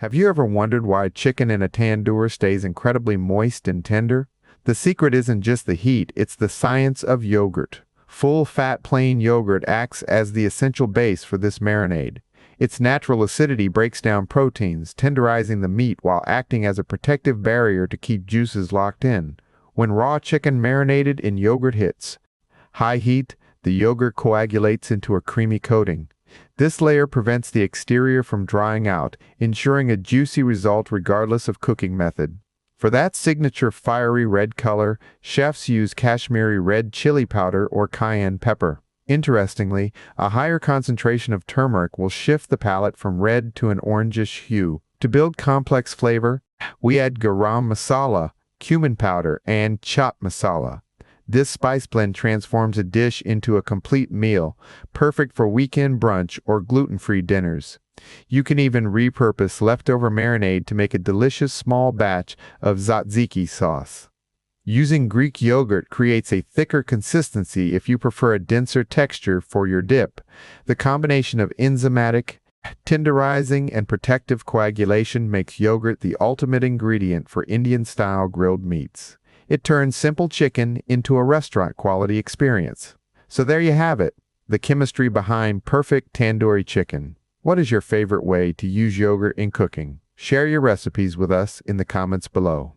Have you ever wondered why chicken in a tandoor stays incredibly moist and tender? The secret isn't just the heat, it's the science of yogurt. Full-fat plain yogurt acts as the essential base for this marinade. Its natural acidity breaks down proteins, tenderizing the meat while acting as a protective barrier to keep juices locked in. When raw chicken marinated in yogurt hits high heat, the yogurt coagulates into a creamy coating. This layer prevents the exterior from drying out, ensuring a juicy result regardless of cooking method. For that signature fiery red color, chefs use Kashmiri red chili powder or cayenne pepper. Interestingly, a higher concentration of turmeric will shift the palette from red to an orangish hue. To build complex flavor, we add garam masala, cumin powder, and chaat masala. This spice blend transforms a dish into a complete meal, perfect for weekend brunch or gluten-free dinners. You can even repurpose leftover marinade to make a delicious small batch of tzatziki sauce. Using Greek yogurt creates a thicker consistency if you prefer a denser texture for your dip. The combination of enzymatic, tenderizing, and protective coagulation makes yogurt the ultimate ingredient for Indian-style grilled meats. It turns simple chicken into a restaurant-quality experience. So there you have it, the chemistry behind perfect tandoori chicken. What is your favorite way to use yogurt in cooking? Share your recipes with us in the comments below.